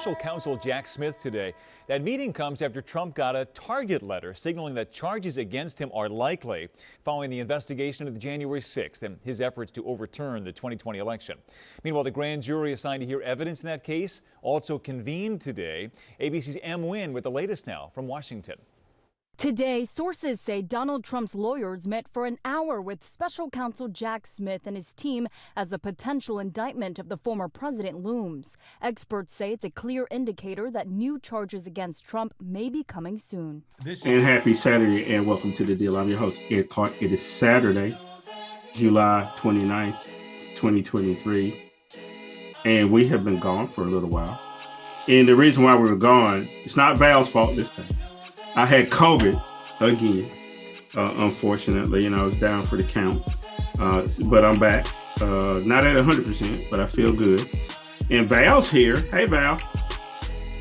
special counsel Jack Smith today. That meeting comes after Trump got a target letter signaling that charges against him are likely following the investigation of the January 6th and his efforts to overturn the 2020 election. Meanwhile, the grand jury assigned to hear evidence in that case also convened today. ABC's M. Wynn with the latest now from Washington. Today, sources say Donald Trump's lawyers met for an hour with special counsel Jack Smith and his team as a potential indictment of the former president looms. Experts say it's a clear indicator that new charges against Trump may be coming soon. And happy Saturday and welcome to The Deal. I'm your host, Ed Clark. It is Saturday, July 29th, 2023. And we have been gone for a little while. And the reason why we were gone, it's not Val's fault this time. I had COVID again, unfortunately, and I was down for the count. But I'm back, not at 100%, but I feel good. And Val's here. Hey, Val.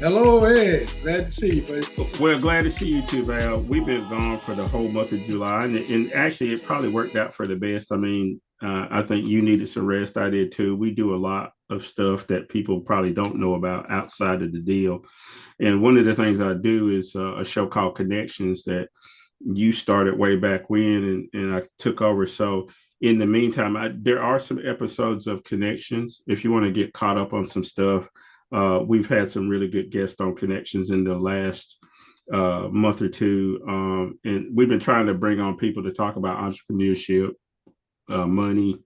Hello, Ed. Glad to see you, buddy. Well, glad to see you too, Val. We've been gone for the whole month of July, and actually it probably worked out for the best. I mean, I think you needed some rest. I did too. We do a lot of stuff that people probably don't know about outside of the deal. And one of the things I do is a show called Connections that you started way back when, and I took over. So in the meantime, there are some episodes of Connections. If you want to get caught up on some stuff, we've had some really good guests on Connections in the last month or two. And we've been trying to bring on people to talk about entrepreneurship, money,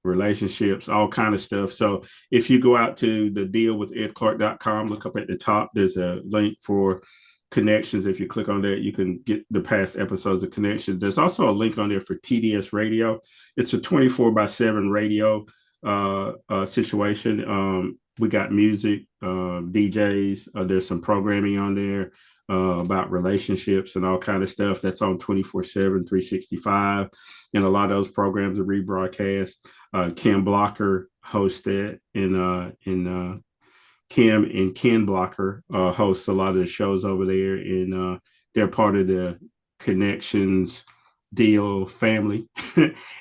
relationships, all kind of stuff. So if you go out to the dealwithedclark.com, look up at the top, there's a link for Connections. If you click on that, you can get the past episodes of Connections. There's also a link on there for TDS Radio. It's a 24/7 radio situation. We got music, DJs. There's some programming on there about relationships and all kind of stuff. That's on 24/7, 365. And a lot of those programs are rebroadcast. Kim Blocker hosts that, and Kim and Ken Blocker hosts a lot of the shows over there, and they're part of the Connections Deal family,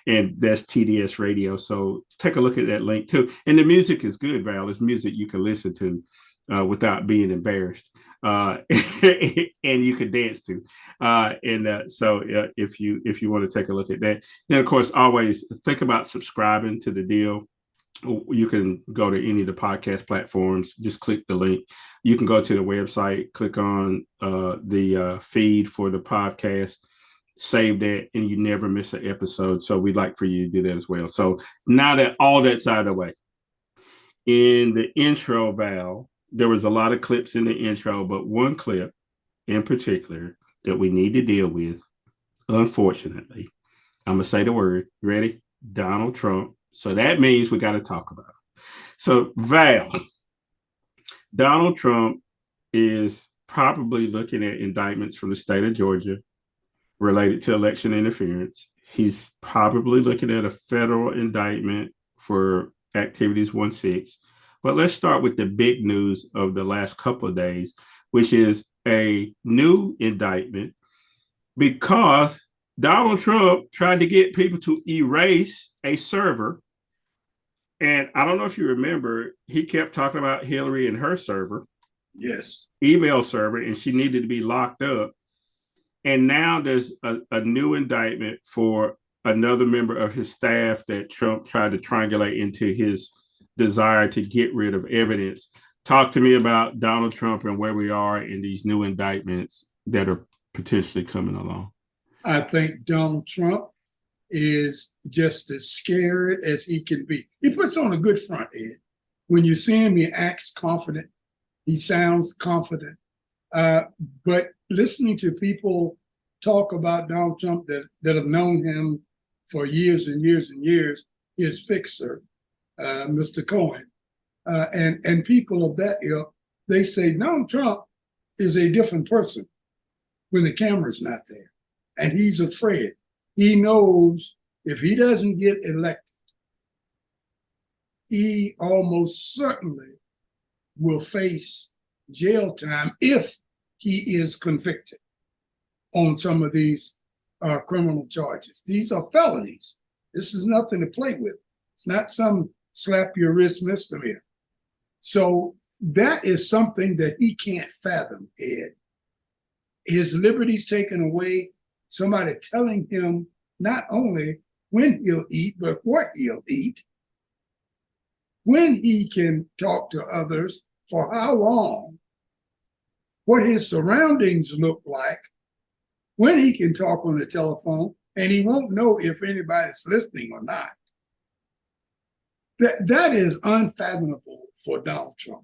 and that's TDS Radio. So take a look at that link too. And the music is good, Val. It's music you can listen to without being embarrassed, and you can dance to. So if you want to take a look at that, then of course always think about subscribing to the deal. You can go to any of the podcast platforms. Just click the link. You can go to the website, click on the feed for the podcast, save that, and you never miss an episode. So we'd like for you to do that as well. So now that all that's out of the way, in the intro, Val, there was a lot of clips in the intro, but one clip in particular that we need to deal with, unfortunately. I'm going to say the word. Ready? Donald Trump. So that means we got to talk about it. So, Val, Donald Trump is probably looking at indictments from the state of Georgia related to election interference. He's probably looking at a federal indictment for activities 1-6. But let's start with the big news of the last couple of days, which is a new indictment because Donald Trump tried to get people to erase a server. And I don't know if you remember, he kept talking about Hillary and her server. Yes. Email server, and she needed to be locked up. And now there's a new indictment for another member of his staff that Trump tried to triangulate into his desire to get rid of evidence. Talk to me about Donald Trump and where we are in these new indictments that are potentially coming along. I think Donald Trump is just as scared as he can be. He puts on a good front, Ed. When you see him, he acts confident. He sounds confident. But listening to people talk about Donald Trump that have known him for years and years and years, his fixer, Mr. Cohen, and people of that ilk, they say Donald Trump is a different person when the camera's not there. And he's afraid. He knows if he doesn't get elected, he almost certainly will face jail time if he is convicted on some of these criminal charges. These are felonies. This is nothing to play with. It's not some slap your wrist misdemeanor. So that is something that he can't fathom, Ed. His liberties taken away, somebody telling him not only when he'll eat, but what he'll eat, when he can talk to others, for how long, what his surroundings look like, when he can talk on the telephone, and he won't know if anybody's listening or not. That is unfathomable for Donald Trump.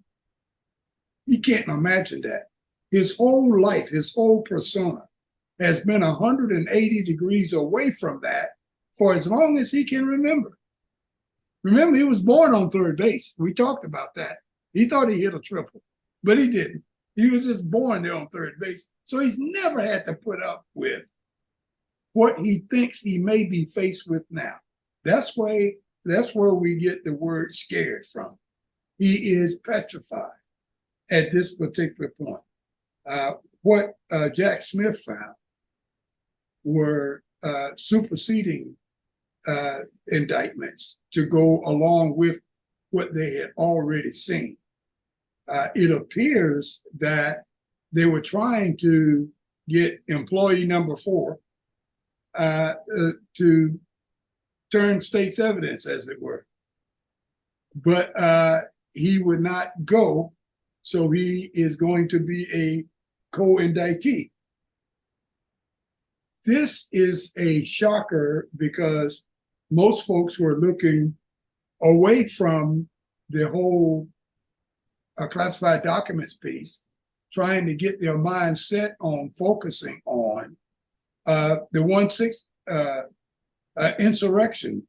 He can't imagine that. His whole life, his whole persona has been 180 degrees away from that for as long as he can remember. Remember, he was born on third base. We talked about that. He thought he hit a triple, but he didn't. He was just born there on third base. So he's never had to put up with what he thinks he may be faced with now. That's where we get the word scared from. He is petrified at this particular point. What Jack Smith found were superseding indictments to go along with what they had already seen. It appears that they were trying to get employee number 4 to turn state's evidence, as it were. But he would not go, so he is going to be a co-indictee. This is a shocker because most folks were looking away from the whole classified documents piece, trying to get their mind set on focusing on the 1/6 insurrection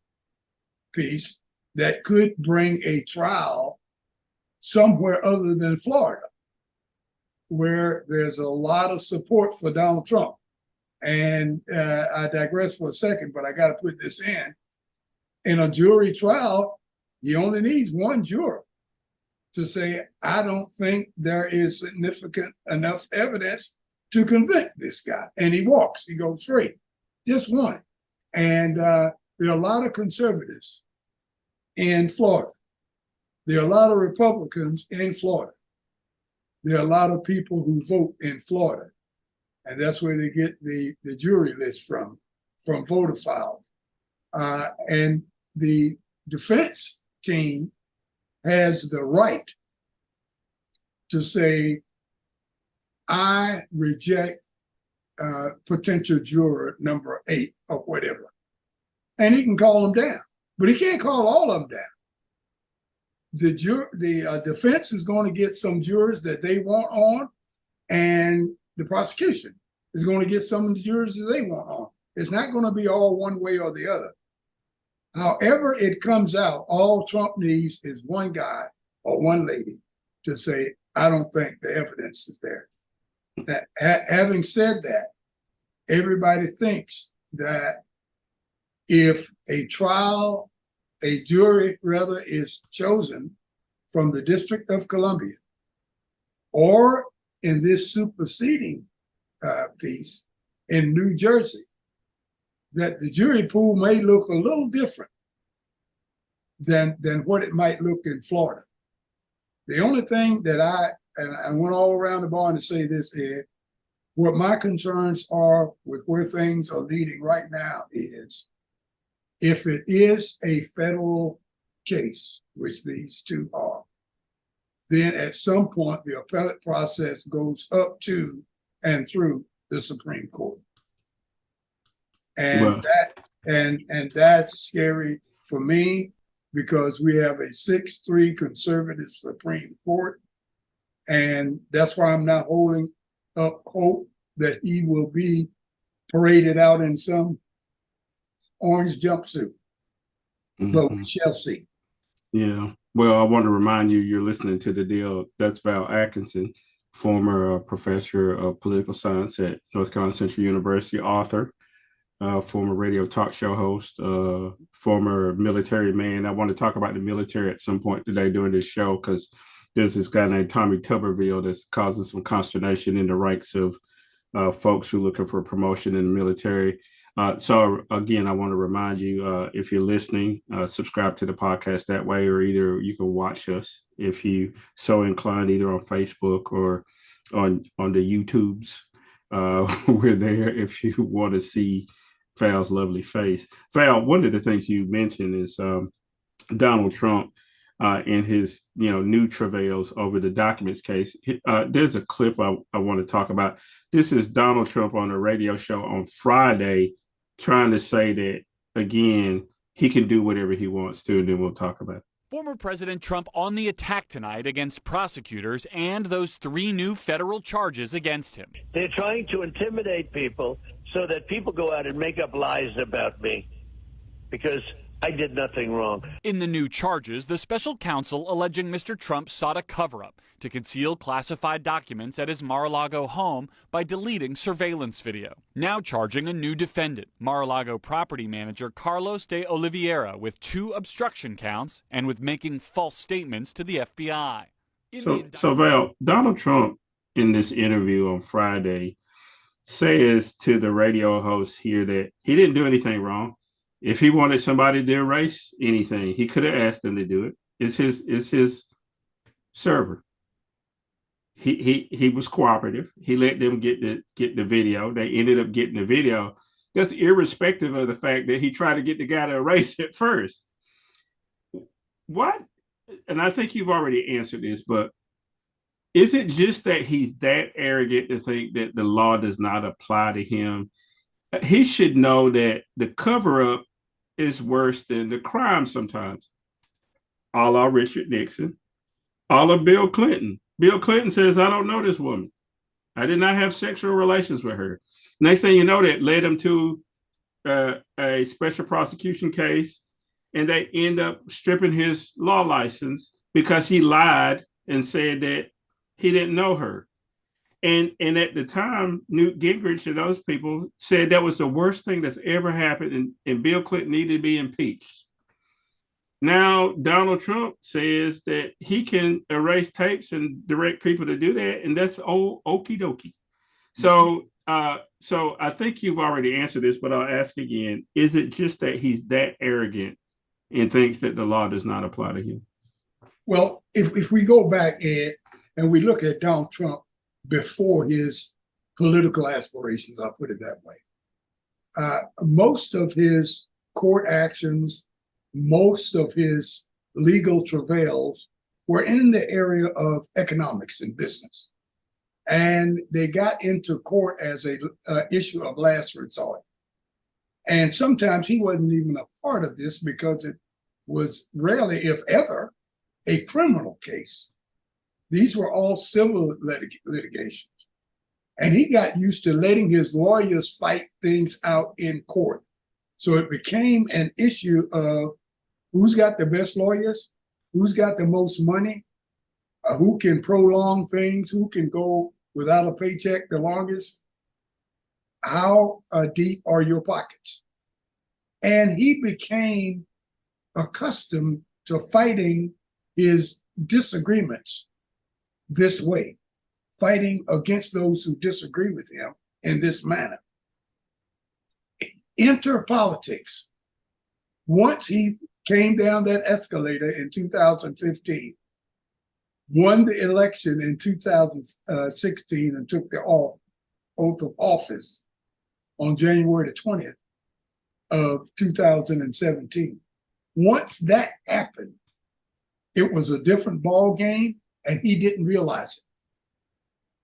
piece that could bring a trial somewhere other than Florida, where there's a lot of support for Donald Trump. And I digress for a second, but I got to put this in. In a jury trial, he only needs one juror to say, I don't think there is significant enough evidence to convict this guy. And he walks, he goes free, just one. And there are a lot of conservatives in Florida. There are a lot of Republicans in Florida. There are a lot of people who vote in Florida. And that's where they get the jury list from voter files. And the defense team has the right to say, I reject potential juror number 8 or whatever. And he can call them down, but he can't call all of them down. The defense is going to get some jurors that they want on, and the prosecution is going to get some of the jurors that they want on. It's not going to be all one way or the other. However it comes out, all Trump needs is one guy or one lady to say, I don't think the evidence is there. Having said that, everybody thinks that if a jury rather is chosen from the District of Columbia, or in this superseding piece in New Jersey, that the jury pool may look a little different than what it might look in Florida. The only thing that I went all around the barn to say this is, what my concerns are with where things are leading right now is, if it is a federal case, which these two are, then at some point the appellate process goes up to and through the Supreme Court. And that's scary for me, because we have a 6-3 conservative Supreme Court. And that's why I'm not holding up hope that he will be paraded out in some orange jumpsuit. Mm-hmm. But we shall see. Yeah. Well, I want to remind you, you're listening to The Deal. That's Val Atkinson, former professor of political science at North Carolina Central University, author, former radio talk show host, former military man. I want to talk about the military at some point today during this show, because there's this guy named Tommy Tuberville that's causing some consternation in the ranks of folks who are looking for promotion in the military. So again, I want to remind you, if you're listening, subscribe to the podcast that way, or either you can watch us if you so inclined, either on Facebook or on the YouTubes. We're there if you want to see Val's lovely face. Val, one of the things you mentioned is Donald Trump in his new travails over the documents case. There's a clip I want to talk about. This is Donald Trump on a radio show on Friday trying to say that, again, he can do whatever he wants to, and then we'll talk about it. Former President Trump on the attack tonight against prosecutors and those 3 new federal charges against him. They're trying to intimidate people so that people go out and make up lies about me because I did nothing wrong. In the new charges, the special counsel alleging Mr. Trump sought a cover-up to conceal classified documents at his Mar-a-Lago home by deleting surveillance video. Now charging a new defendant, Mar-a-Lago property manager Carlos de Oliveira, with 2 obstruction counts and with making false statements to the FBI. So Val, Donald Trump in this interview on Friday says to the radio host here that he didn't do anything wrong. If he wanted somebody to erase anything, he could have asked them to do it. It's his server. He was cooperative. He let them get the video. They ended up getting the video. That's irrespective of the fact that he tried to get the guy to erase it first. What? And I think you've already answered this, but is it just that he's that arrogant to think that the law does not apply to him? He should know that the cover-up is worse than the crime sometimes. A la Richard Nixon, a la Bill Clinton. Bill Clinton says, I don't know this woman. I did not have sexual relations with her. Next thing you know, that led him to a special prosecution case, and they end up stripping his law license because he lied and said that he didn't know her. And at the time, Newt Gingrich and those people said that was the worst thing that's ever happened, and Bill Clinton needed to be impeached. Now, Donald Trump says that he can erase tapes and direct people to do that, and that's okie dokie. So I think you've already answered this, but I'll ask again. Is it just that he's that arrogant and thinks that the law does not apply to him? Well, if we go back, Ed, and we look at Donald Trump before his political aspirations, I'll put it that way. Most of his court actions, most of his legal travails were in the area of economics and business. And they got into court as a issue of last resort. And sometimes he wasn't even a part of this because it was rarely, if ever, a criminal case. These were all civil litigations. And he got used to letting his lawyers fight things out in court. So it became an issue of who's got the best lawyers, who's got the most money, who can prolong things, who can go without a paycheck the longest, how deep are your pockets? And he became accustomed to fighting his disagreements this way, fighting against those who disagree with him in this manner. Enter politics. Once he came down that escalator in 2015, won the election in 2016, and took the oath of office on January the 20th of 2017. Once that happened, it was a different ball game, and he didn't realize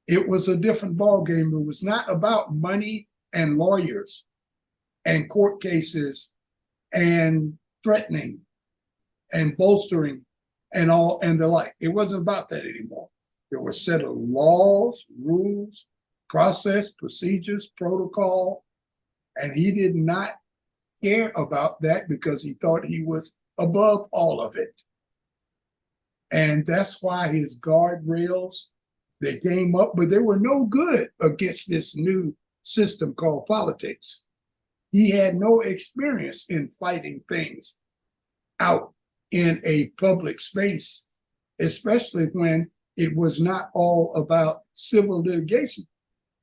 it. It was a different ball game. It was not about money and lawyers and court cases and threatening and bolstering and all and the like. It wasn't about that anymore. There were a set of laws, rules, process, procedures, protocol, and he did not care about that because he thought he was above all of it. And that's why his guardrails, they came up, but they were no good against this new system called politics. He had no experience in fighting things out in a public space, especially when it was not all about civil litigation.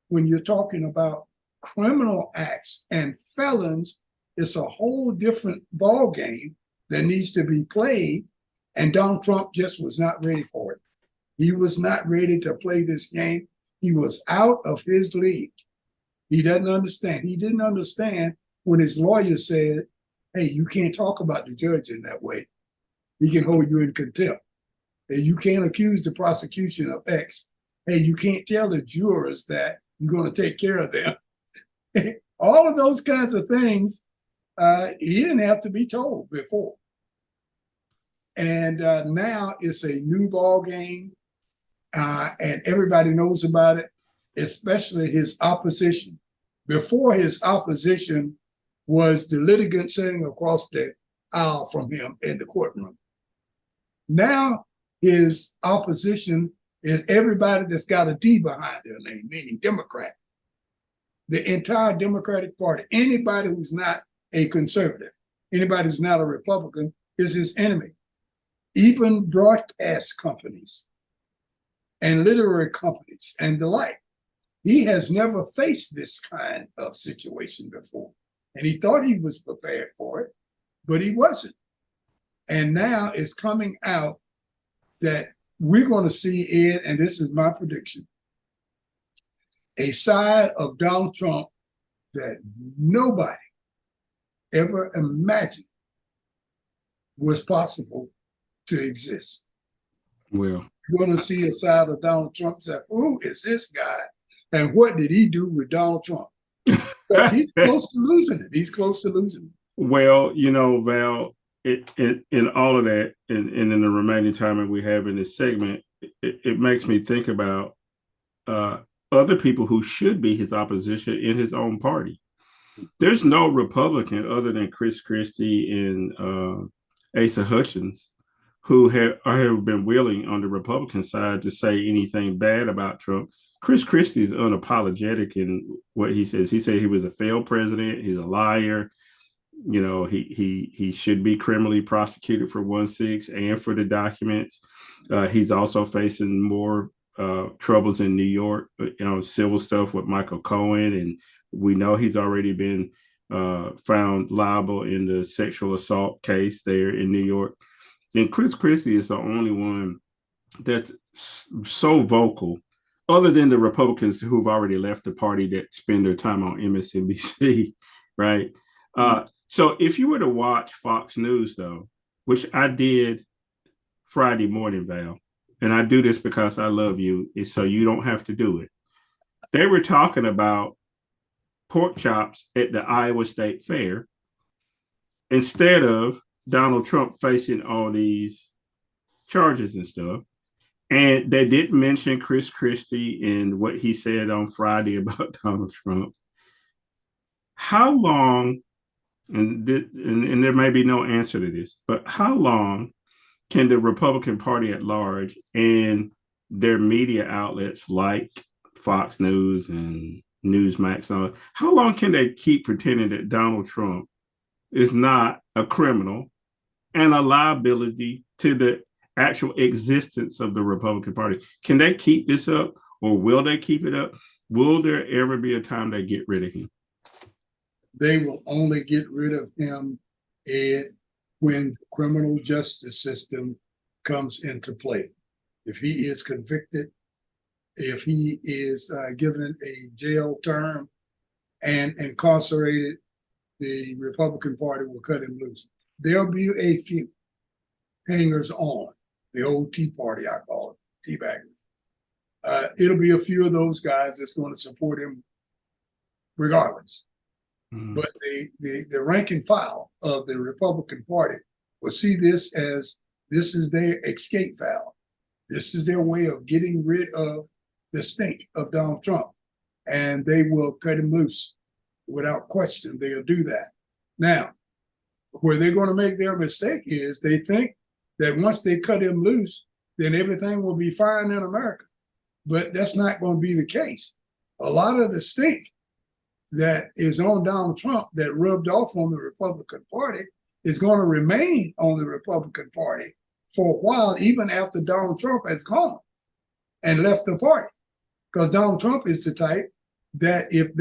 When you're talking about criminal acts and felons, it's a whole different ball game that needs to be played. And Donald Trump just was not ready for it. He was not ready to play this game. He was out of his league. He doesn't understand. He didn't understand when his lawyer said, hey, you can't talk about the judge in that way. He can hold you in contempt. And you can't accuse the prosecution of X. Hey, you can't tell the jurors that you're going to take care of them. All of those kinds of things, he didn't have to be told before. And now it's a new ball game, and everybody knows about it, especially his opposition. Before, his opposition was the litigant sitting across the aisle from him in the courtroom. Now his opposition is everybody that's got a D behind their name, meaning Democrat. The entire Democratic Party, anybody who's not a conservative, anybody who's not a Republican is his enemy. Even broadcast companies and literary companies and the like. He has never faced this kind of situation before. And he thought he was prepared for it, but he wasn't. And now it's coming out that we're going to see, Ed, and this is my prediction, a side of Donald Trump that nobody ever imagined was possible to exist. Well, You're going to see a side of Donald Trump that, who is this guy? And what did he do with Donald Trump? Because he's close to losing it. He's close to losing it. Well, you know, Val, in all of that, and in the remaining time that we have in this segment, it makes me think about other people who should be his opposition in his own party. There's no Republican other than Chris Christie and Asa Hutchins who have been willing on the Republican side to say anything bad about Trump. Chris Christie is unapologetic in what he says. He said he was a failed president. He's a liar. You know, he should be criminally prosecuted for 1-6 and for the documents. He's also facing more troubles in New York, civil stuff with Michael Cohen. And we know he's already been found liable in the sexual assault case there in New York. And Chris Christie is the only one that's so vocal, other than the Republicans who've already left the party that spend their time on MSNBC, right? So if you were to watch Fox News, though, which I did Friday morning, Val, and I do this because I love you, so you don't have to do it. They were talking about pork chops at the Iowa State Fair instead of Donald Trump facing all these charges and stuff. And they didn't mention Chris Christie and what he said on Friday about Donald Trump. How long, and there may be no answer to this, but how long can the Republican Party at large and their media outlets like Fox News and Newsmax, how long can they keep pretending that Donald Trump is not a criminal and a liability to the actual existence of the Republican Party? Can they keep this up, or will they keep it up? Will there ever be a time they get rid of him? They will only get rid of him, Ed, when the criminal justice system comes into play. If he is convicted, if he is given a jail term and incarcerated, the Republican Party will cut him loose. There'll be a few hangers on, the old Tea Party, I call it, teabaggers. It'll be a few of those guys that's going to support him regardless. But the rank and file of the Republican Party will see this as this is their escape valve. This is their way of getting rid of the stink of Donald Trump. And they will cut him loose without question. They'll do that. Now, where they're going to make their mistake is they think that once they cut him loose, then everything will be fine in America. But that's not going to be the case. A lot of the stink that is on Donald Trump that rubbed off on the Republican Party is going to remain on the Republican Party for a while, even after Donald Trump has gone and left the party. Because Donald Trump is the type that if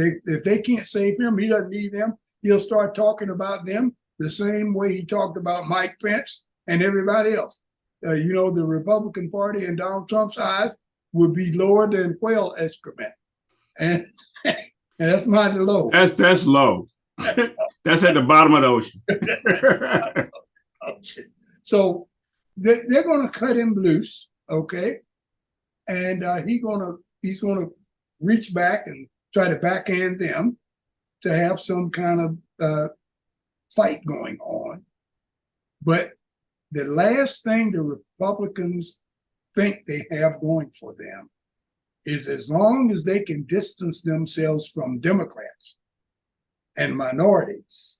they can't save him, he doesn't need them. He'll start talking about them the same way he talked about Mike Pence and everybody else. You know, the Republican Party in Donald Trump's eyes would be lower than whale excrement, and that's mighty low. That's low. That's at the bottom of the ocean. So they're going to cut him loose, okay, and he's going to reach back and try to backhand them to have some kind of fight going on. But the last thing the Republicans think they have going for them is, as long as they can distance themselves from Democrats and minorities,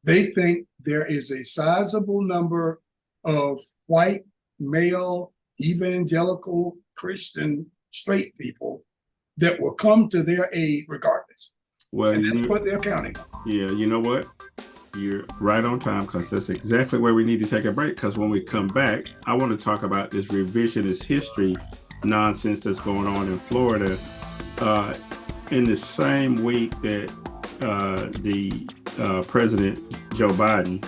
they think there is a sizable number of white, male, evangelical, Christian, straight people that will come to their aid regardless. Well, and that's what they're counting on. Yeah, you know what? You're right on time, because that's exactly where we need to take a break, because when we come back, I want to talk about this revisionist history nonsense that's going on in Florida. In the same week that the President Joe Biden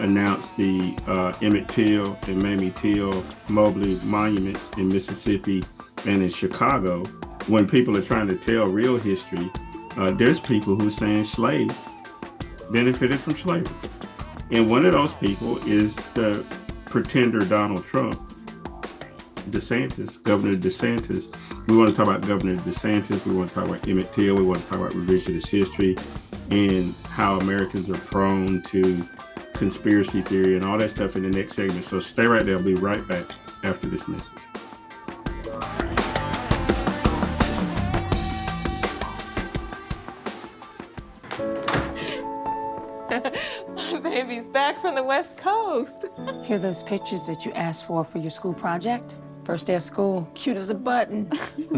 announced the Emmett Till and Mamie Till Mobley monuments in Mississippi and in Chicago, when people are trying to tell real history, there's people who are saying slaves benefited from slavery. And one of those people is the pretender Donald Trump, Governor DeSantis. We want to talk about Governor DeSantis. We want to talk about Emmett Till. We want to talk about revisionist history and how Americans are prone to conspiracy theory and all that stuff in the next segment. So stay right there. I'll be right back after this message. My baby's back from the West Coast. Here are those pictures that you asked for your school project? First day of school, cute as a button.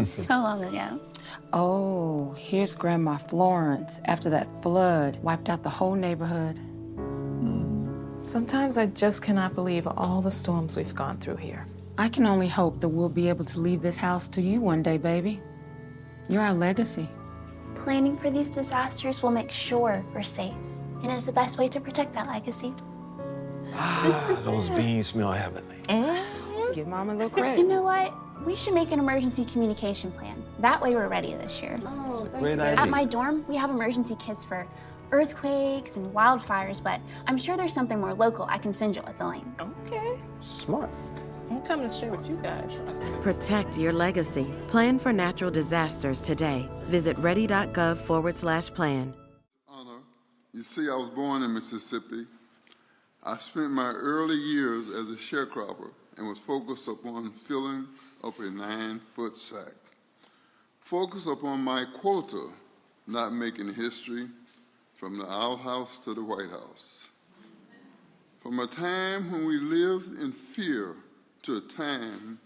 So long ago. Oh, here's Grandma Florence after that flood wiped out the whole neighborhood. Sometimes I just cannot believe all the storms we've gone through here. I can only hope that we'll be able to leave this house to you one day, baby. You're our legacy. Planning for these disasters will make sure we're safe, and is the best way to protect that legacy. Ah, those beans smell heavenly. Give Mom a little credit. You know what? We should make an emergency communication plan. That way we're ready this year. Oh, Great idea. At my dorm, we have emergency kits for earthquakes and wildfires, but I'm sure there's something more local I can send you with the link. Okay. Smart. I'm coming to share with you guys. Protect your legacy. Plan for natural disasters today. Visit ready.gov/plan. Honor. You see, I was born in Mississippi. I spent my early years as a sharecropper and was focused upon filling up a 9-foot sack. Focused upon my quota, not making history, from the outhouse to the White House. From a time when we lived in fear to a time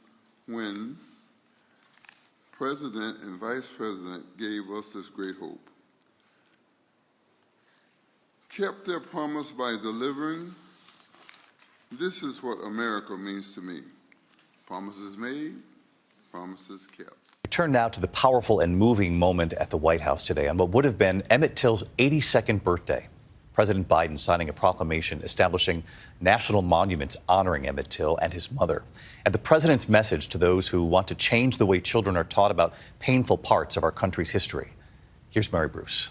when President and Vice President gave us this great hope. Kept their promise by delivering. This is what America means to me. Promises made, promises kept. We turn now to the powerful and moving moment at the White House today on what would have been Emmett Till's 82nd birthday. President Biden signing a proclamation establishing national monuments honoring Emmett Till and his mother. And the president's message to those who want to change the way children are taught about painful parts of our country's history. Here's Mary Bruce.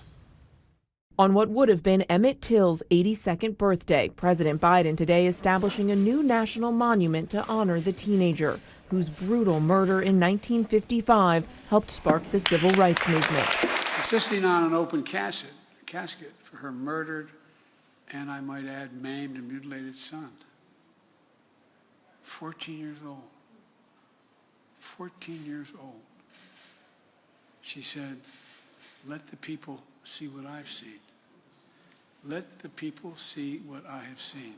On what would have been Emmett Till's 82nd birthday, President Biden today establishing a new national monument to honor the teenager whose brutal murder in 1955 helped spark the civil rights movement. Insisting on an open casket for her murdered, and I might add, maimed and mutilated son. 14 years old. 14 years old. She said, let the people see what I've seen. Let the people see what I have seen.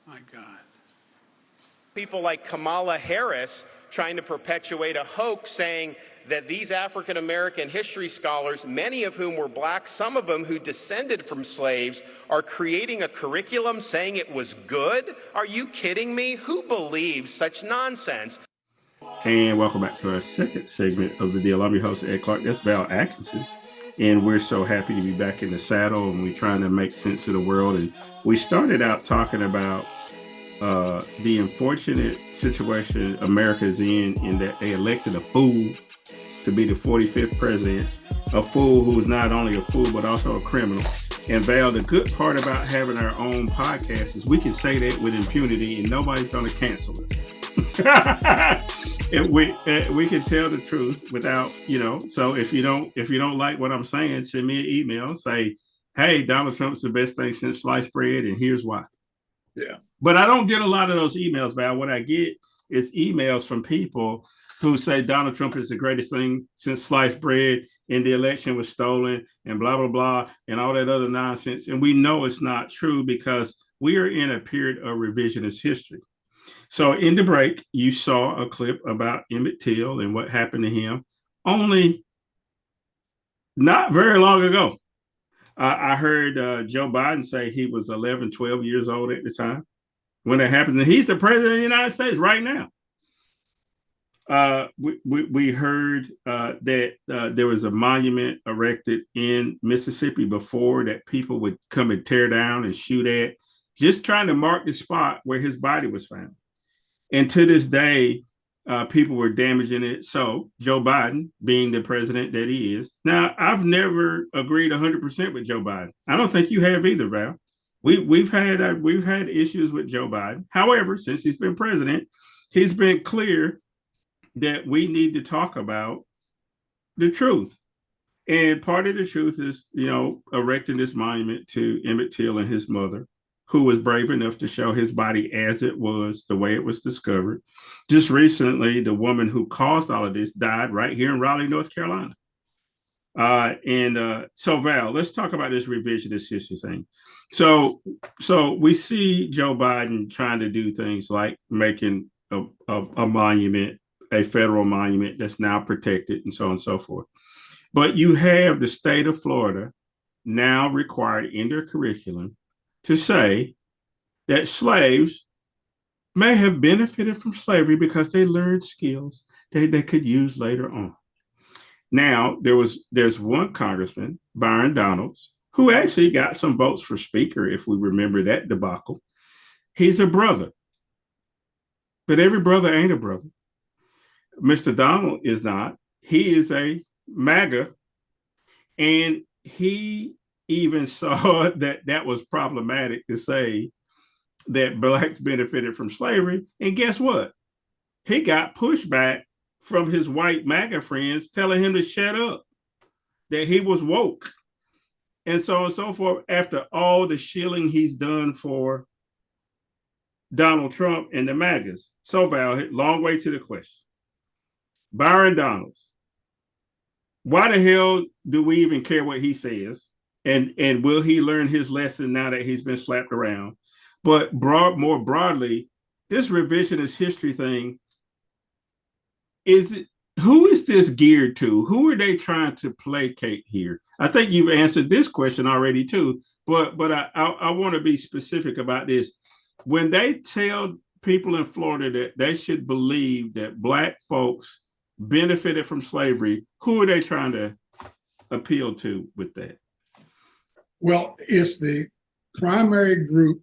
My God. People like Kamala Harris trying to perpetuate a hoax saying that these African American history scholars, many of whom were black, some of them who descended from slaves, are creating a curriculum saying it was good? Are you kidding me? Who believes such nonsense? And welcome back to our second segment of the deal. I'm your host, Ed Clark. That's Val Atkinson. And we're so happy to be back in the saddle, and we're trying to make sense of the world. And we started out talking about the unfortunate situation America's in that they elected a fool to be the 45th president, a fool who is not only a fool, but also a criminal. And Val, the good part about having our own podcast is we can say that with impunity and nobody's going to cancel us. And we can tell the truth without, so if you don't like what I'm saying, send me an email, say, hey, Donald Trump's the best thing since sliced bread, and here's why. Yeah. But I don't get a lot of those emails, Val. What I get is emails from people who say Donald Trump is the greatest thing since sliced bread and the election was stolen and blah, blah, blah, and all that other nonsense. And we know it's not true because we are in a period of revisionist history. So in the break, you saw a clip about Emmett Till and what happened to him only not very long ago. I heard Joe Biden say he was 11, 12 years old at the time when it happened. And he's the president of the United States right now. We heard that there was a monument erected in Mississippi before that people would come and tear down and shoot at, just trying to mark the spot where his body was found. And to this day, people were damaging it. So Joe Biden, being the president that he is, now I've never agreed 100% with Joe Biden. I don't think you have either, Val. We've had issues with Joe Biden. However, since he's been president, he's been clear that we need to talk about the truth. And part of the truth is, erecting this monument to Emmett Till and his mother, who was brave enough to show his body as it was, the way it was discovered. Just recently, the woman who caused all of this died right here in Raleigh, North Carolina. So Val, let's talk about this revisionist history thing. So we see Joe Biden trying to do things like making a monument, a federal monument that's now protected and so on and so forth. But you have the state of Florida now required in their curriculum to say that slaves may have benefited from slavery because they learned skills that they could use later on. Now, there's one congressman, Byron Donalds, who actually got some votes for speaker, if we remember that debacle. He's a brother, but every brother ain't a brother. Mr. Donald is not. He is a MAGA, and he even saw that was problematic to say that blacks benefited from slavery. And guess what? He got pushback from his white MAGA friends telling him to shut up, that he was woke, and so on and so forth, after all the shilling he's done for Donald Trump and the MAGAs. So Val, long way to the question. Byron Donalds, why the hell do we even care what he says? And will he learn his lesson now that he's been slapped around? But more broadly, this revisionist history thing, who is this geared to? Who are they trying to placate here? I think you've answered this question already too, but I want to be specific about this. When they tell people in Florida that they should believe that black folks benefited from slavery, who are they trying to appeal to with that? Well, it's the primary group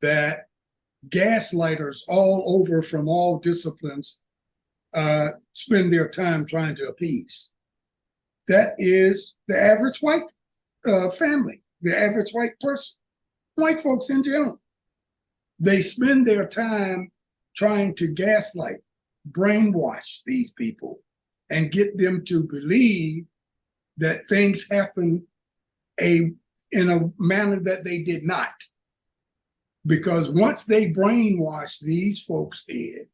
that gaslighters all over from all disciplines spend their time trying to appease. That is the average white family, the average white person, white folks in general. They spend their time trying to gaslight, brainwash these people and get them to believe that things happen in a manner that they did not. Because once they brainwash these folks' head,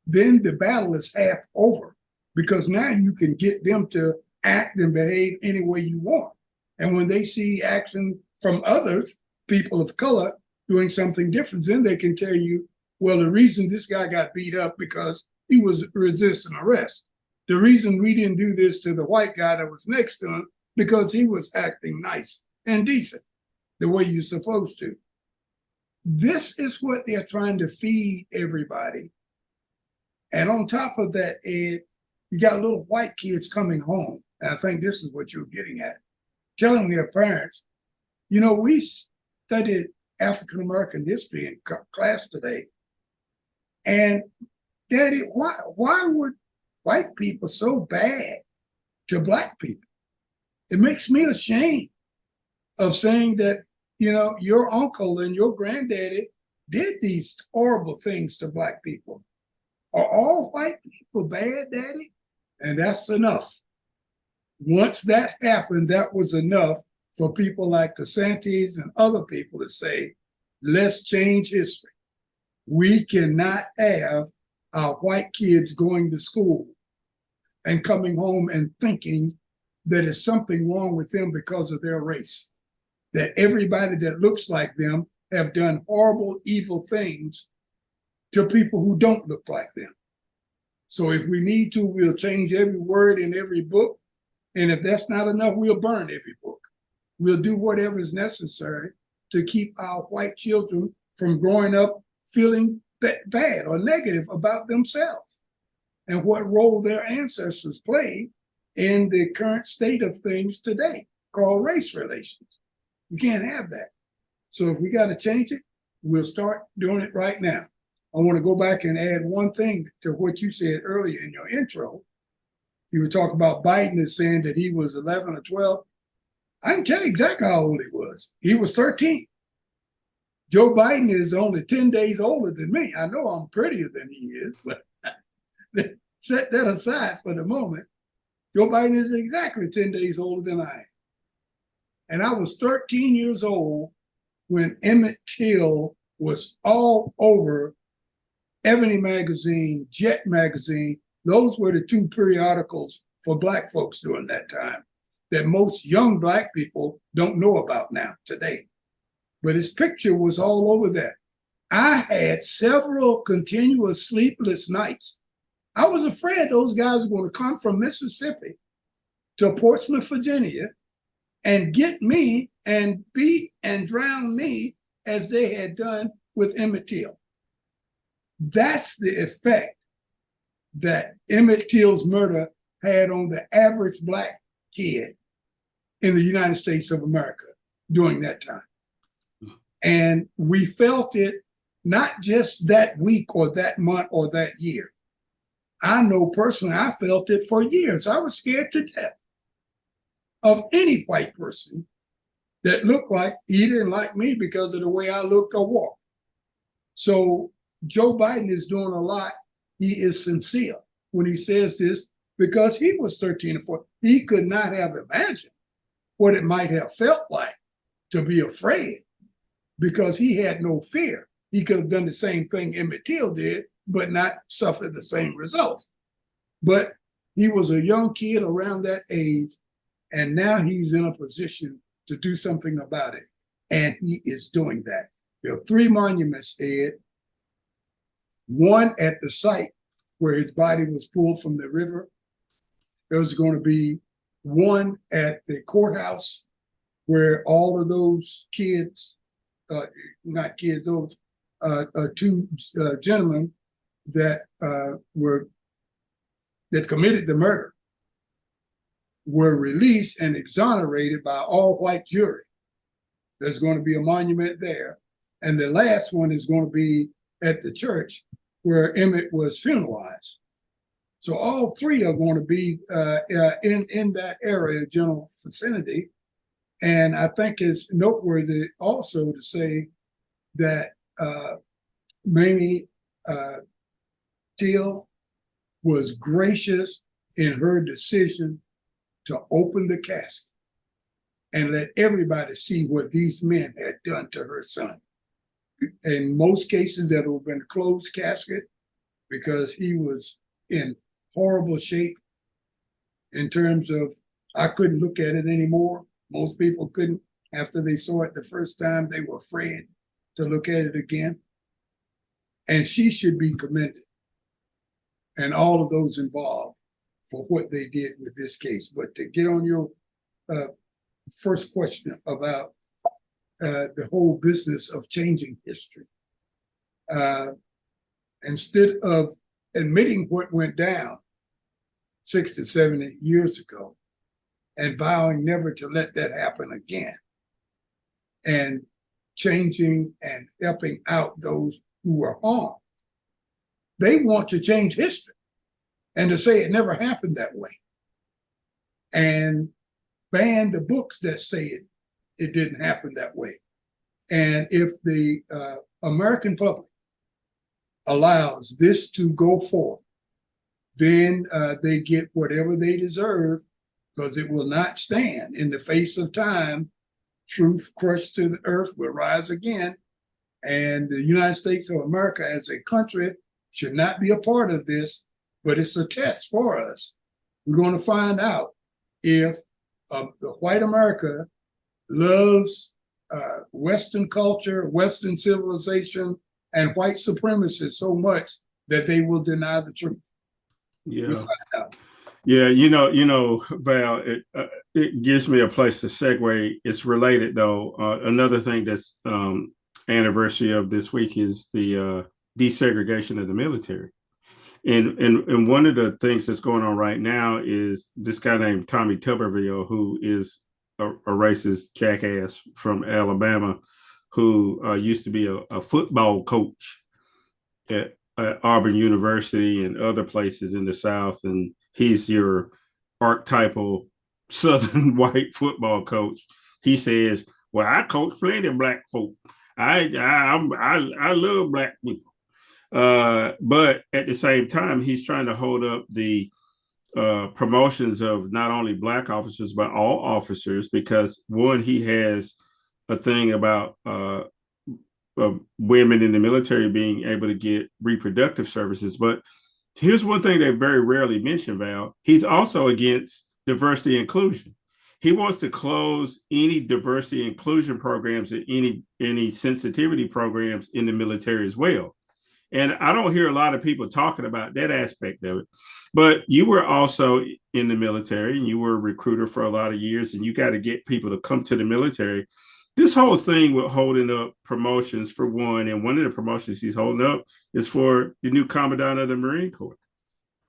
then the battle is half over, because now you can get them to act and behave any way you want. And when they see action from others, people of color, doing something different, then they can tell you, well, the reason this guy got beat up because he was resisting arrest. The reason we didn't do this to the white guy that was next to him, because he was acting nice and decent, the way you're supposed to. This is what they're trying to feed everybody. And on top of that, Ed, you got little white kids coming home. And I think this is what you're getting at, telling their parents, you know, we studied African American history in class today. And Daddy, why were white people so bad to black people? It makes me ashamed of saying that, you know, your uncle and your granddaddy did these horrible things to black people. Are all white people bad, Daddy? And that's enough. Once that happened, that was enough for people like DeSantis and other people to say, let's change history. We cannot have our white kids going to school and coming home and thinking that there's something wrong with them because of their race, that everybody that looks like them have done horrible, evil things to people who don't look like them. So if we need to, we'll change every word in every book. And if that's not enough, we'll burn every book. We'll do whatever is necessary to keep our white children from growing up feeling bad or negative about themselves and what role their ancestors played in the current state of things today, called race relations. We can't have that. So if we got to change it, we'll start doing it right now. I want to go back and add one thing to what you said earlier in your intro. You were talking about Biden as saying that he was 11 or 12. I can tell you exactly how old he was. He was 13. Joe Biden is only 10 days older than me. I know I'm prettier than he is, but set that aside for the moment. Joe Biden is exactly 10 days older than I am. And I was 13 years old when Emmett Till was all over Ebony magazine, Jet magazine. Those were the two periodicals for black folks during that time that most young black people don't know about now today. But his picture was all over that. I had several continuous sleepless nights. I was afraid those guys were going to come from Mississippi to Portsmouth, Virginia, and get me and beat and drown me as they had done with Emmett Till. That's the effect that Emmett Till's murder had on the average black kid in the United States of America during that time. And we felt it not just that week or that month or that year. I know personally, I felt it for years. I was scared to death of any white person that looked like he didn't like me because of the way I looked or walked. So Joe Biden is doing a lot. He is sincere when he says this because he was 13 or 14. He could not have imagined what it might have felt like to be afraid because he had no fear. He could have done the same thing Emmett Till did, but not suffer the same results. But he was a young kid around that age, and now he's in a position to do something about it. And he is doing that. There are 3 monuments, Ed. One at the site where his body was pulled from the river. There's going to be one at the courthouse where all of those kids, not kids, those 2 gentlemen that that committed the murder were released and exonerated by all-white jury. There's going to be a monument there. And the last one is going to be at the church where Emmett was funeralized. So all 3 are going to be in that area, general vicinity. And I think it's noteworthy also to say that Mamie Till was gracious in her decision to open the casket and let everybody see what these men had done to her son. In most cases, that would have been a closed casket because he was in horrible shape in terms of, I couldn't look at it anymore. Most people couldn't. After they saw it the first time, they were afraid to look at it again. And she should be commended, and all of those involved, for what they did with this case. But to get on your first question about the whole business of changing history, instead of admitting what went down 60, 70 years ago and vowing never to let that happen again, and changing and helping out those who were harmed. They want to change history and to say it never happened that way, and ban the books that say it didn't happen that way. And if the American public allows this to go forth, then they get whatever they deserve, because it will not stand in the face of time. Truth crushed to the earth will rise again. And the United States of America as a country should not be a part of this, but it's a test for us. We're going to find out if the white America loves Western culture, Western civilization, and white supremacy so much that they will deny the truth. Yeah. We'll find out. Yeah, Val, it gives me a place to segue. It's related, though. Another thing that's anniversary of this week is the desegregation of the military. And one of the things that's going on right now is this guy named Tommy Tuberville, who is a racist jackass from Alabama, who used to be a football coach at Auburn University and other places in the South. And he's your archetypal Southern white football coach. He says, well, I coach plenty of black folk. I love black people. But at the same time, he's trying to hold up the promotions of not only black officers, but all officers, because one, he has a thing about women in the military being able to get reproductive services. But here's one thing they very rarely mention, Val. He's also against diversity and inclusion. He wants to close any diversity and inclusion programs and any sensitivity programs in the military as well. And I don't hear a lot of people talking about that aspect of it. But you were also in the military, and you were a recruiter for a lot of years, and you got to get people to come to the military. This whole thing with holding up promotions, for one, and one of the promotions he's holding up is for the new commandant of the Marine Corps.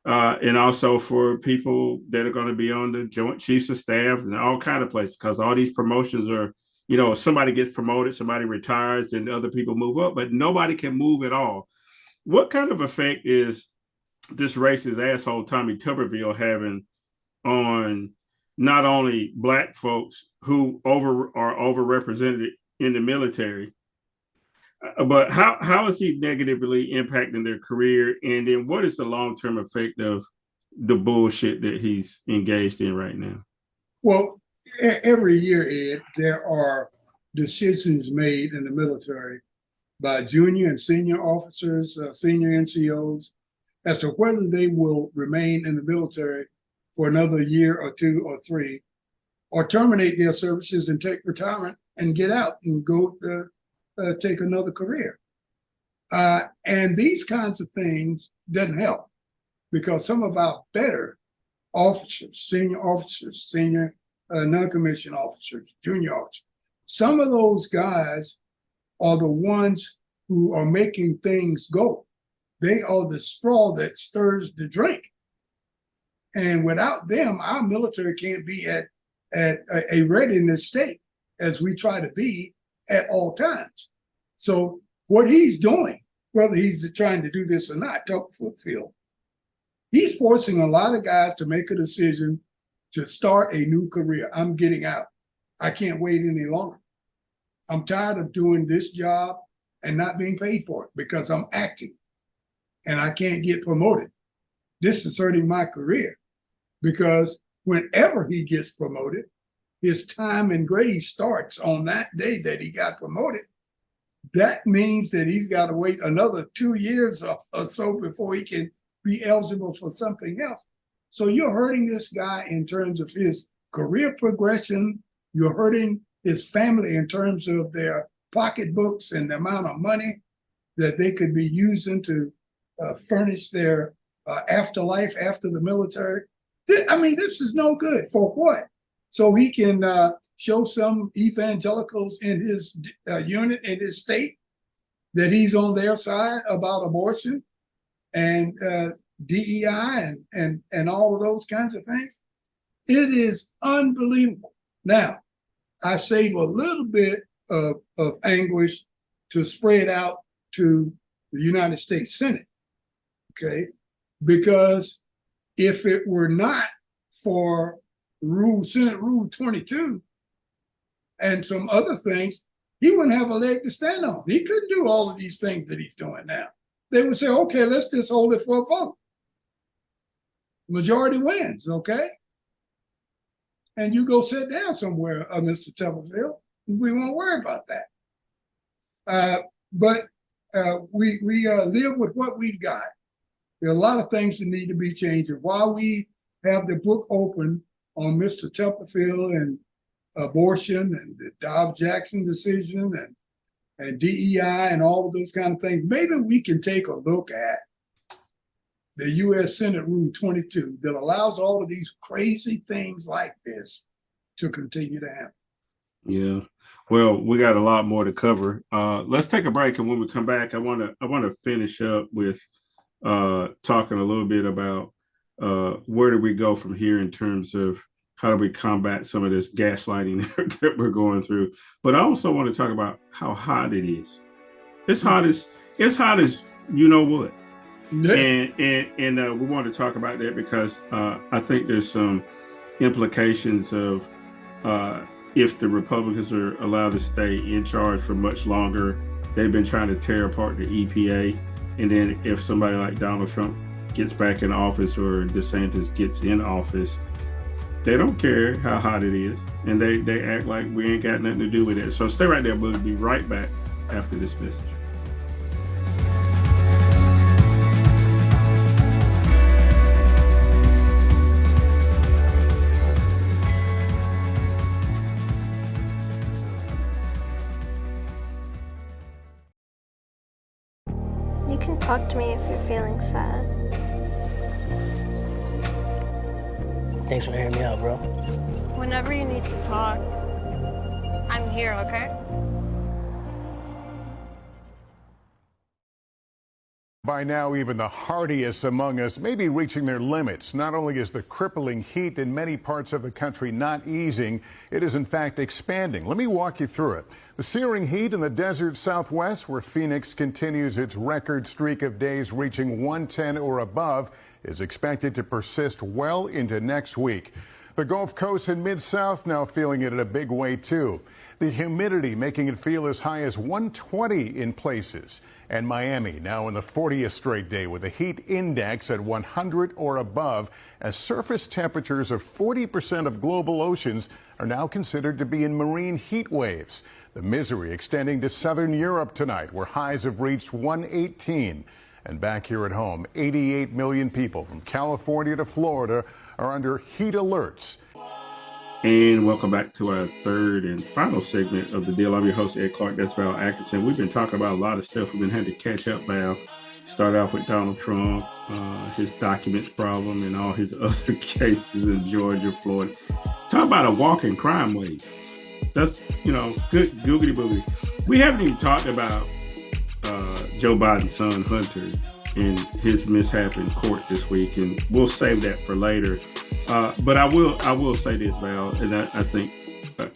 And also for people that are going to be on the Joint Chiefs of Staff and all kind of places, because all these promotions are, somebody gets promoted, somebody retires, then other people move up, but nobody can move at all. What kind of effect is this racist asshole Tommy Tuberville having on not only black folks who are overrepresented in the military, but how is he negatively impacting their career? And then what is the long-term effect of the bullshit that he's engaged in right now? Well, every year, Ed, there are decisions made in the military by junior and senior officers, senior NCOs, as to whether they will remain in the military for another year or two or three, or terminate their services and take retirement and get out and go take another career. And these kinds of things doesn't help, because some of our better officers, senior non-commissioned officers, junior officers, some of those guys are the ones who are making things go. They are the straw that stirs the drink. And without them, our military can't be at a readiness state as we try to be at all times. So what he's doing, whether he's trying to do this or not, Tuberville, he's forcing a lot of guys to make a decision to start a new career. I'm getting out. I can't wait any longer. I'm tired of doing this job and not being paid for it because I'm acting and I can't get promoted. This is hurting my career, because whenever he gets promoted, his time in grade starts on that day that he got promoted. That means that he's got to wait another 2 years or so before he can be eligible for something else. So you're hurting this guy in terms of his career progression. You're hurting his family in terms of their pocketbooks and the amount of money that they could be using to furnish their afterlife after the military. This is no good. For what? So he can show some evangelicals in his unit, in his state, that he's on their side about abortion and DEI and all of those kinds of things. It is unbelievable. Now, I save a little bit of anguish to spread out to the United States Senate, okay? Because if it were not for Senate Rule 22 and some other things, he wouldn't have a leg to stand on. He couldn't do all of these things that he's doing now. They would say, okay, let's just hold it for a vote. Majority wins, okay? And you go sit down somewhere, Mr. Tuberville. We won't worry about that. But we live with what we've got. There are a lot of things that need to be changed. And while we have the book open on Mr. Tuberville and abortion and the Dobbs-Jackson decision and DEI and all of those kind of things, maybe we can take a look at the U.S. Senate Rule 22 that allows all of these crazy things like this to continue to happen. Yeah. Well, we got a lot more to cover. Let's take a break, and when we come back, I want to finish up with talking a little bit about where do we go from here in terms of how do we combat some of this gaslighting that we're going through. But I also want to talk about how hot it is. It's hot as you know what. Yeah. And we want to talk about that because I think there's some implications of if the Republicans are allowed to stay in charge for much longer. They've been trying to tear apart the EPA. And then if somebody like Donald Trump gets back in office or DeSantis gets in office, they don't care how hot it is. And they act like we ain't got nothing to do with it. So stay right there. We'll be right back after this message. Talk to me if you're feeling sad. Thanks for hearing me out, bro. Whenever you need to talk, I'm here, okay? By now, even the hardiest among us may be reaching their limits. Not only is the crippling heat in many parts of the country not easing, it is in fact expanding. Let me walk you through it. The searing heat in the desert Southwest, where Phoenix continues its record streak of days reaching 110 or above, is expected to persist well into next week. The Gulf Coast and Mid-South now feeling it in a big way, too. The humidity making it feel as high as 120 in places. And Miami now in the 40th straight day with a heat index at 100 or above, as surface temperatures of 40% of global oceans are now considered to be in marine heat waves. The misery extending to southern Europe tonight, where highs have reached 118. And back here at home, 88 million people from California to Florida are under heat alerts. And welcome back to our third and final segment of the deal. I'm your host, Ed Clark. That's Val Atkinson. We've been talking about a lot of stuff. We've been having to catch up, Val. Start off with Donald Trump, his documents problem, and all his other cases in Georgia, Florida. Talk about a walking crime wave. That's, good googity boogity. We haven't even talked about Joe Biden's son, Hunter, and his mishap in court this week, and we'll save that for later. But I will say this, Val, and I think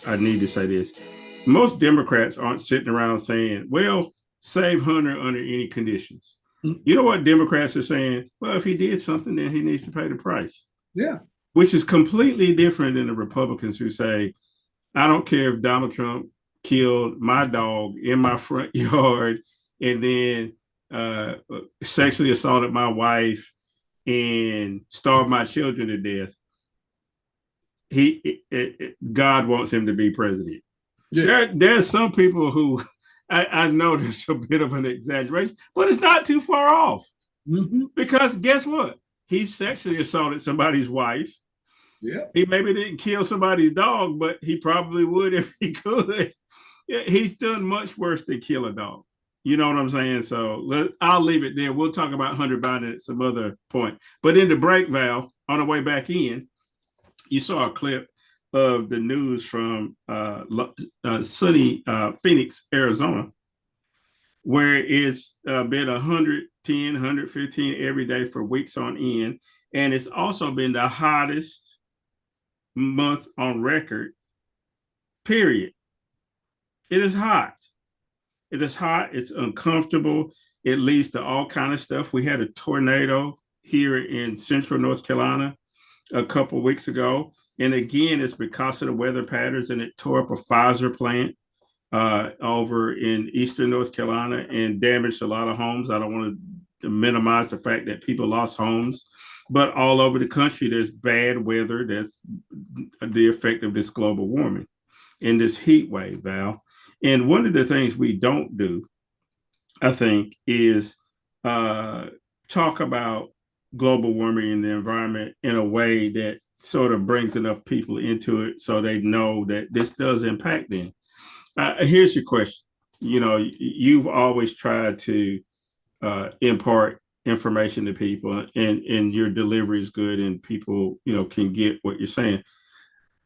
I need to say this. Most Democrats aren't sitting around saying, well, save Hunter under any conditions. Mm-hmm. You know what Democrats are saying? Well, if he did something, then he needs to pay the price. Yeah. Which is completely different than the Republicans who say, I don't care if Donald Trump killed my dog in my front yard and then sexually assaulted my wife and starved my children to death. God wants him to be president. Yeah. There's some people who I know there's a bit of an exaggeration, but it's not too far off. Mm-hmm. Because guess what? He sexually assaulted somebody's wife. Yeah. He maybe didn't kill somebody's dog, but he probably would if he could. Yeah, he's done much worse than kill a dog. You know what I'm saying? So I'll leave it there. We'll talk about Hunter Biden at some other point. But in the break, Val, on the way back in, you saw a clip of the news from sunny Phoenix, Arizona, where it's been 110, 115 every day for weeks on end. And it's also been the hottest month on record, period. It is hot. It is hot. It's uncomfortable. It leads to all kind of stuff. We had a tornado here in central North Carolina a couple of weeks ago. And again, it's because of the weather patterns, and it tore up a Pfizer plant over in eastern North Carolina and damaged a lot of homes. I don't want to minimize the fact that people lost homes, but all over the country, there's bad weather. That's the effect of this global warming and this heat wave, Val. And one of the things we don't do, I think, is talk about global warming in the environment in a way that sort of brings enough people into it so they know that this does impact them. Here's your question. You know, you've always tried to impart information to people, and your delivery is good, and people, you know, can get what you're saying.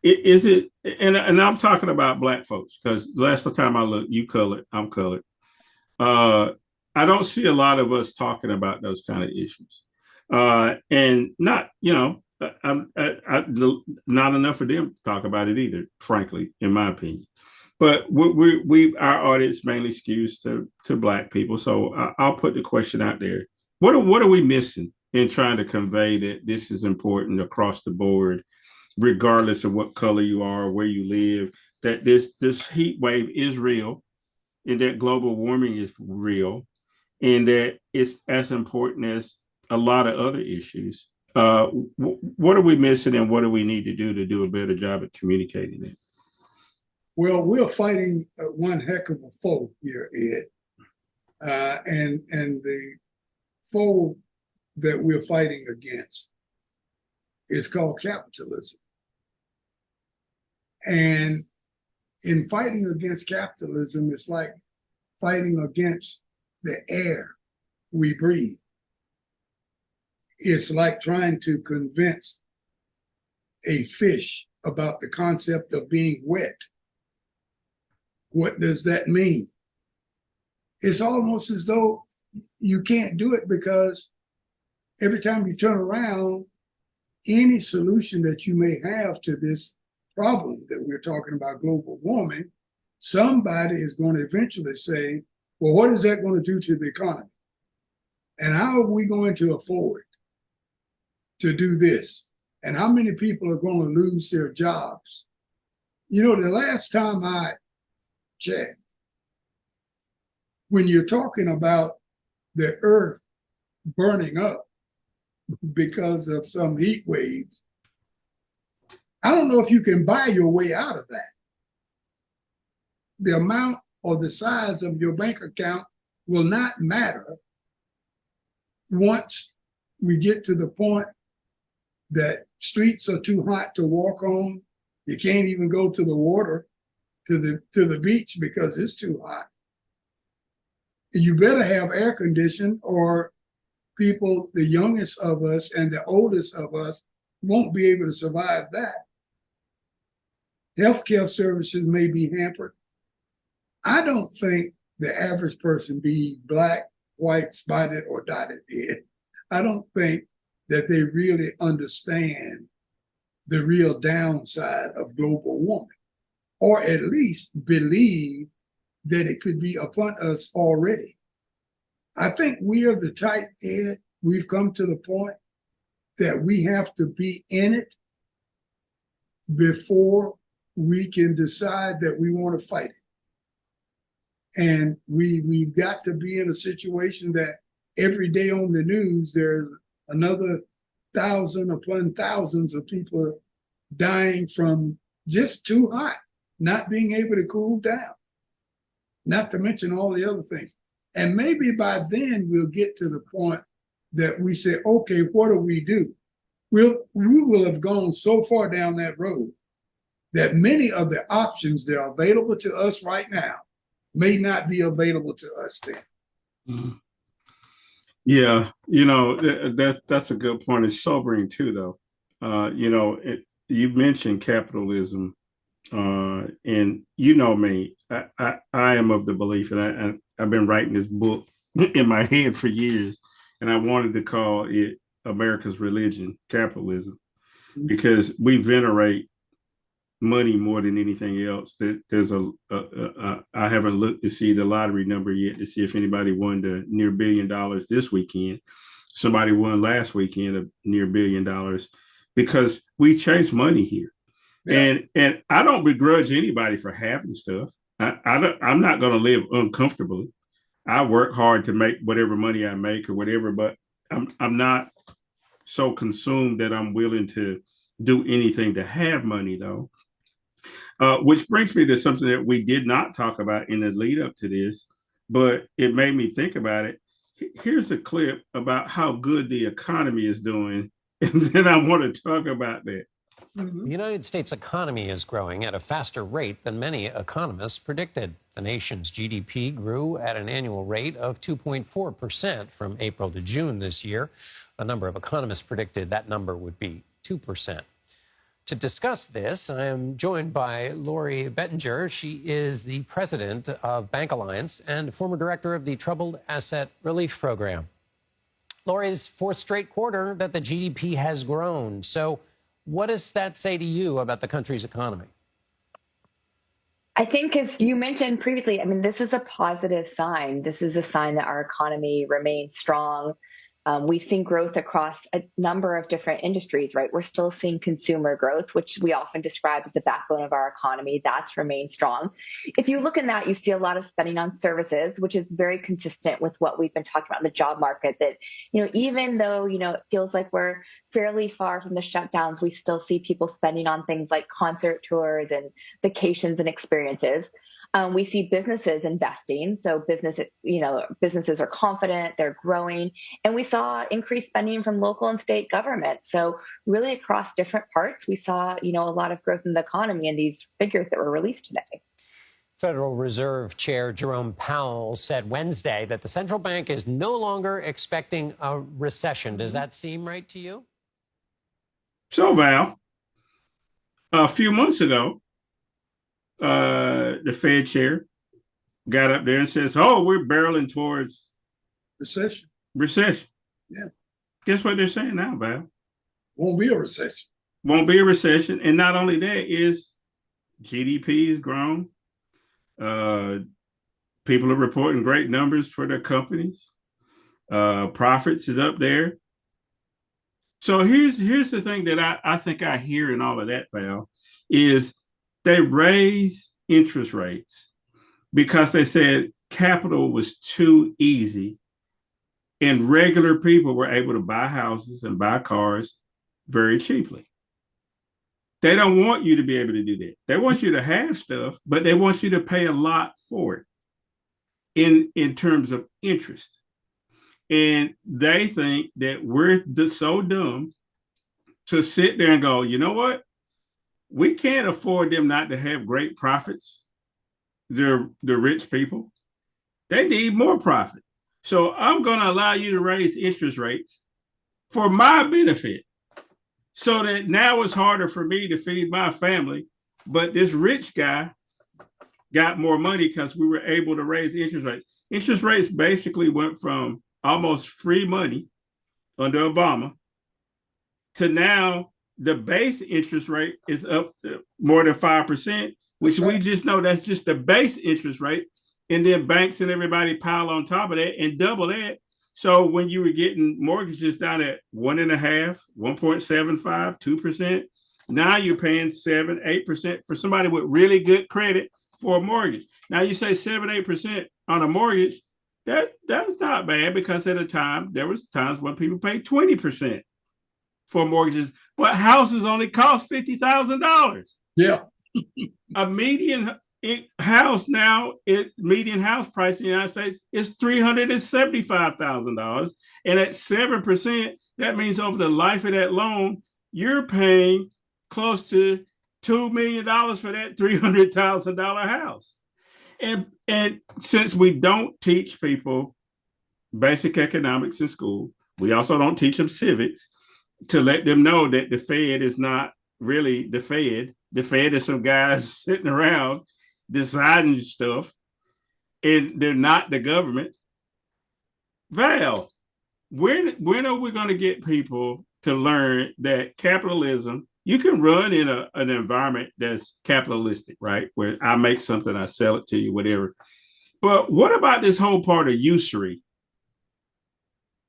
Is it, and I'm talking about Black folks, because last time I looked, you colored, I'm colored. I don't see a lot of us talking about those kind of issues, and not, you know, not enough of them talk about it either, frankly, in my opinion. But our audience mainly skews to Black people, so I'll put the question out there: what are we missing in trying to convey that this is important across the board, regardless of what color you are or where you live? That this heat wave is real, and that global warming is real, and that it's as important as a lot of other issues. What are we missing, and what do we need to do a better job at communicating it? Well, we're fighting one heck of a foe here, Ed. And the foe that we're fighting against is called capitalism. And in fighting against capitalism, it's like fighting against the air we breathe. It's like trying to convince a fish about the concept of being wet. What does that mean? It's almost as though you can't do it, because every time you turn around, any solution that you may have to this problem that we're talking about, global warming, somebody is going to eventually say, well, what is that going to do to the economy? And how are we going to afford to do this? And how many people are going to lose their jobs? You know, the last time I checked, when you're talking about the earth burning up because of some heat wave, I don't know if you can buy your way out of that. The amount or the size of your bank account will not matter once we get to the point that streets are too hot to walk on. You can't even go to the water, to the beach, because it's too hot. You better have air conditioning, or people, the youngest of us and the oldest of us, won't be able to survive that. Healthcare services may be hampered. I don't think the average person, be Black, white, spotted, or dotted head, I don't think that they really understand the real downside of global warming, or at least believe that it could be upon us already. I think we are the type, Ed, we've come to the point that we have to be in it before we can decide that we want to fight it. And we've got to be in a situation that every day on the news, there's another 1,000 upon thousands of people dying from just too hot, not being able to cool down, not to mention all the other things. And maybe by then we'll get to the point that we say, okay, what do? We will have gone so far down that road that many of the options that are available to us right now may not be available to us then. Mm-hmm. Yeah, you know, that's a good point. It's sobering too, though. You know, you mentioned capitalism, and and you know me, I am of the belief, and I've been writing this book in my head for years, and I wanted to call it America's Religion, Capitalism, because we venerate money more than anything else. There's I haven't looked to see the lottery number yet to see if anybody won the near $1 billion this weekend. Somebody won last weekend a near $1 billion because we chase money here. Yeah. And I don't begrudge anybody for having stuff. I'm not going to live uncomfortably. I work hard to make whatever money I make or whatever, but I'm not so consumed that I'm willing to do anything to have money, though. Which brings me to something that we did not talk about in the lead up to this, but it made me think about it. Here's a clip about how good the economy is doing, and then I want to talk about that. The United States economy is growing at a faster rate than many economists predicted. The nation's GDP grew at an annual rate of 2.4% from April to June this year. A number of economists predicted that number would be 2%. To discuss this, I am joined by Lori Bettinger. She is the president of Bank Alliance and former director of the Troubled Asset Relief Program. Lori's fourth straight quarter that the GDP has grown. So what does that say to you about the country's economy? I think, as you mentioned previously, I mean, this is a positive sign. This is a sign that our economy remains strong. We've seen growth across a number of different industries, right? We're still seeing consumer growth, which we often describe as the backbone of our economy. That's remained strong. If you look in that, you see a lot of spending on services, which is very consistent with what we've been talking about in the job market, that, even though, it feels like we're fairly far from the shutdowns, we still see people spending on things like concert tours and vacations and experiences. We see businesses investing. So businesses are confident, they're growing. And we saw increased spending from local and state government. So really across different parts, we saw, a lot of growth in the economy in these figures that were released today. Federal Reserve Chair Jerome Powell said Wednesday that the central bank is no longer expecting a recession. Does that seem right to you? So, Val, a few months ago, the Fed chair got up there and says, "Oh, we're barreling towards recession." Yeah. Guess what they're saying now, Val? Won't be a recession. Won't be a recession. And not only that, is GDP has grown. People are reporting great numbers for their companies. Profits is up there. So here's the thing that I think I hear in all of that, Val, is they raised interest rates because they said capital was too easy and regular people were able to buy houses and buy cars very cheaply. They don't want you to be able to do that. They want you to have stuff, but they want you to pay a lot for it in terms of interest. And they think that we're so dumb to sit there and go, you know what? We can't afford them not to have great profits. They're the rich people. They need more profit. So I'm going to allow you to raise interest rates for my benefit so that now it's harder for me to feed my family. But this rich guy got more money because we were able to raise interest rates. Interest rates basically went from almost free money under Obama to now the base interest rate is up more than 5%, which we just know that's just the base interest rate. And then banks and everybody pile on top of that and double that. So when you were getting mortgages down at 1.5%, 1.75%, 2%, now you're paying 7%, 8% for somebody with really good credit for a mortgage. Now you say 7%, 8% on a mortgage. That's not bad, because at a time, there was times when people paid 20% for mortgages, but houses only cost $50,000. Yeah. A median house now, median house price in the United States is $375,000. And at 7%, that means over the life of that loan, you're paying close to $2 million for that $300,000 house. And since we don't teach people basic economics in school, we also don't teach them civics to let them know that the Fed is not really the Fed. The Fed is some guys sitting around deciding stuff, and they're not the government. Val, when are we going to get people to learn that capitalism, you can run in an environment that's capitalistic, right? Where I make something, I sell it to you, whatever. But what about this whole part of usury,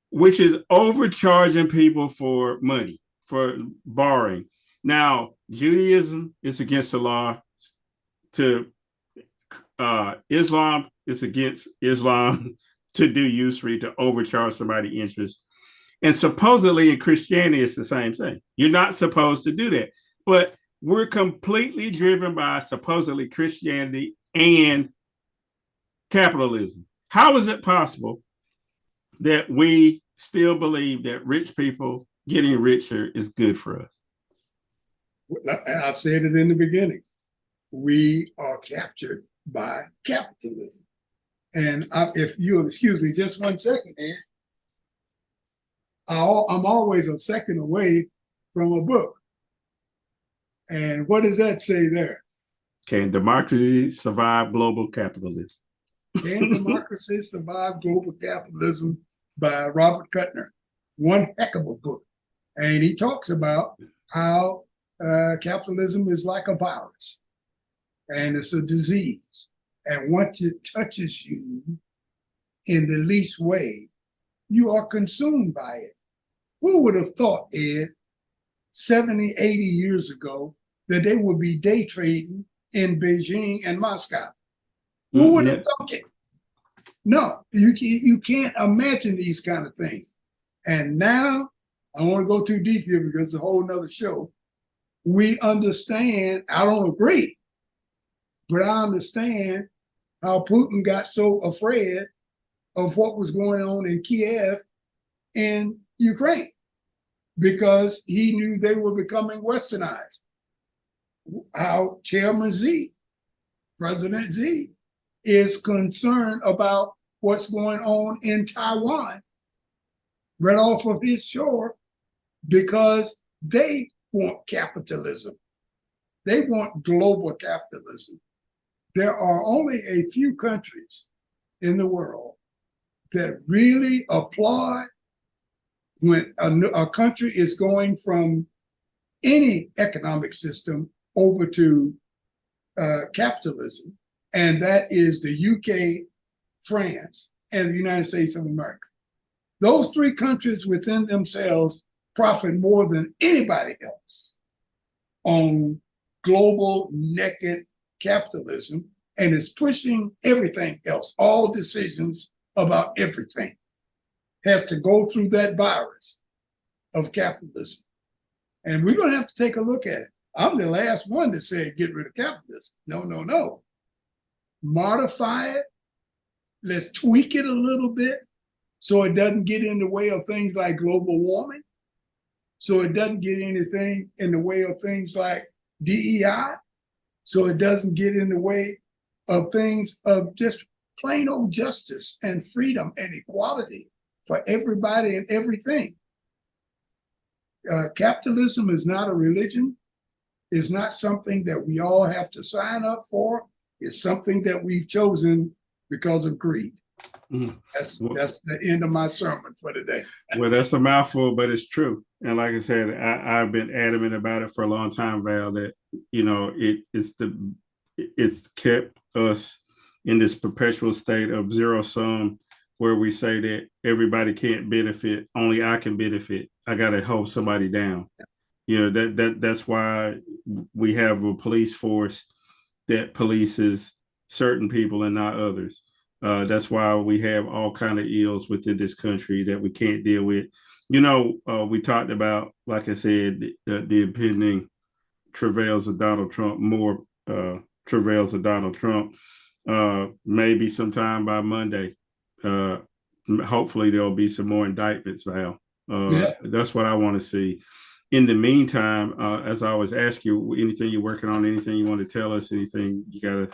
which is overcharging people for money, for borrowing? Now, Judaism is against the law. To Islam is against Islam to do usury, to overcharge somebody interest. And supposedly in Christianity, it's the same thing. You're not supposed to do that. But we're completely driven by supposedly Christianity and capitalism. How is it possible that we still believe that rich people getting richer is good for us? I said it in the beginning. We are captured by capitalism. And if you'll excuse me just 1 second, Ed, I'm always a second away from a book. And what does that say there? Can democracy survive global capitalism? Can Democracy Survive Global Capitalism by Robert Kuttner. One heck of a book. And he talks about how capitalism is like a virus and it's a disease. And once it touches you in the least way, you are consumed by it. Who would have thought, Ed, 70, 80 years ago, that they would be day trading in Beijing and Moscow? Who would have thought it? No, you can't imagine these kind of things. And now, I don't want to go too deep here because it's a whole nother show. We understand, I don't agree, but I understand how Putin got so afraid of what was going on in Kiev in Ukraine, because he knew they were becoming westernized. How Chairman Xi, President Xi, is concerned about what's going on in Taiwan right off of his shore, because they want capitalism. They want global capitalism. There are only a few countries in the world that really applaud when a country is going from any economic system over to capitalism, and that is the UK, France, and the United States of America. Those three countries within themselves profit more than anybody else on global naked capitalism, and is pushing everything else. All decisions about everything have to go through that virus of capitalism. And we're going to have to take a look at it. I'm the last one to say get rid of capitalism. No, no, no. Modify it. Let's tweak it a little bit so it doesn't get in the way of things like global warming, so it doesn't get anything in the way of things like DEI, so it doesn't get in the way of things of just plain old justice and freedom and equality for everybody and everything. Capitalism is not a religion. It's not something that we all have to sign up for. It's something that we've chosen because of greed. That's the end of my sermon for today. Well, that's a mouthful, but it's true. And like I said, I've been adamant about it for a long time, Val, that, you know, it's kept us in this perpetual state of zero sum, where we say that everybody can't benefit, only I can benefit. I got to hold somebody down. You know, that's why we have a police force that polices certain people and not others. That's why we have all kind of ills within this country that we can't deal with. You know, we talked about, like I said, the impending travails of Donald Trump, more travails of Donald Trump, maybe sometime by Monday. Hopefully there'll be some more indictments, Val. That's what I want to see. In the meantime, as I always ask you, anything you're working on, anything you want to tell us, anything you got a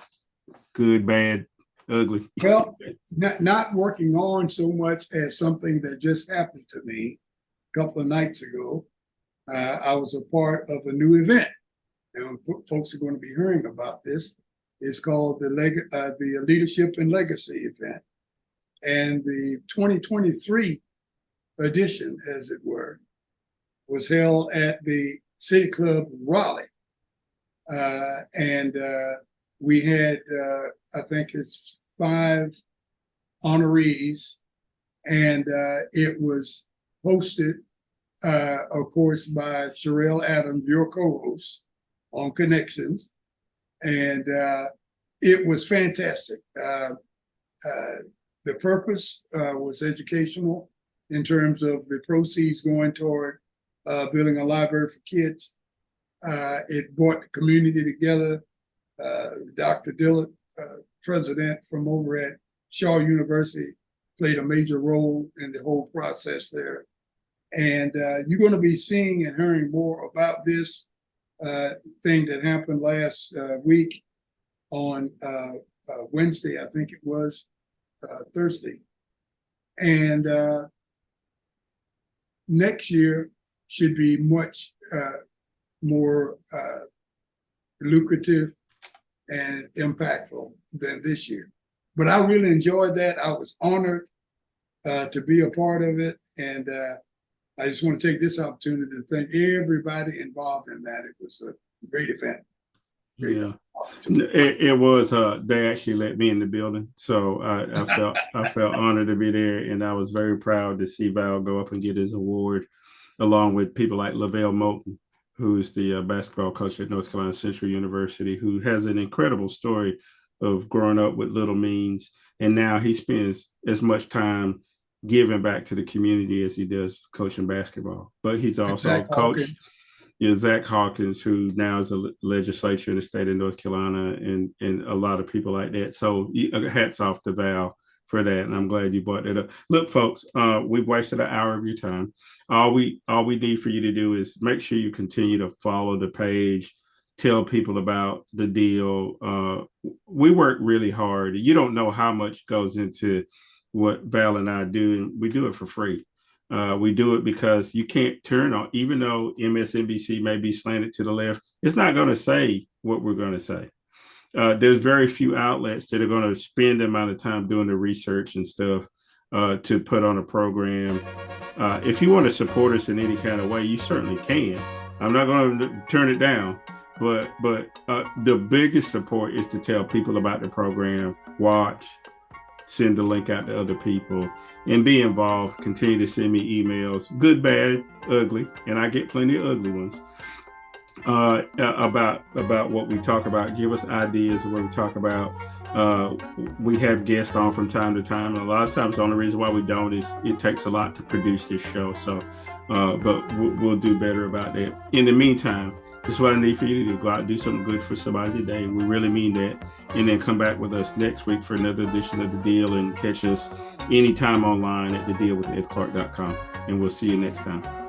good, bad, ugly? Well, not working on so much as something that just happened to me a couple of nights ago. I was a part of a new event and folks are going to be hearing about this. It's called the Leadership and Legacy event. And the 2023 edition, as it were, was held at the City Club Raleigh. And we had, I think it's 5 honorees, and it was hosted, of course, by Sherelle Adams, your co-host on Connections. And it was fantastic. The purpose was educational in terms of the proceeds going toward building a library for kids. It brought the community together. Dr. Dillard, president from over at Shaw University, played a major role in the whole process there. And you're going to be seeing and hearing more about this thing that happened last week on Wednesday, I think it was, Thursday. And next year should be much more lucrative and impactful than this year. But I really enjoyed that. I was honored to be a part of it. And I just want to take this opportunity to thank everybody involved in that. It was a great event. It was. They actually let me in the building, so I felt honored to be there, and I was very proud to see Val go up and get his award, along with people like Lavelle Moulton, who's the basketball coach at North Carolina Central University, who has an incredible story of growing up with little means, and now he spends as much time giving back to the community as he does coaching basketball. But he's also a coach. Zach Hawkins, who now is a legislature in the state of North Carolina, and a lot of people like that. So hats off to Val for that, and I'm glad you brought that up. Look, folks, we've wasted an hour of your time. All we need for you to do is make sure you continue to follow the page, tell people about the deal. We work really hard. You don't know how much goes into what Val and I do, and we do it for free. We do it because you can't turn on, even though MSNBC may be slanted to the left, it's not going to say what we're going to say. There's very few outlets that are going to spend the amount of time doing the research and stuff to put on a program. If you want to support us in any kind of way, you certainly can. I'm not going to turn it down, but the biggest support is to tell people about the program, watch, send the link out to other people, and be involved. Continue to send me emails, good, bad, ugly, and I get plenty of ugly ones, about what we talk about. Give us ideas of what we talk about. We have guests on from time to time, and a lot of times the only reason why we don't is it takes a lot to produce this show. So, but we'll do better about that. In the meantime, this is what I need for you to do. Go out and do something good for somebody today. We really mean that. And then come back with us next week for another edition of The Deal, and catch us anytime online at thedealwithedclark.com. And we'll see you next time.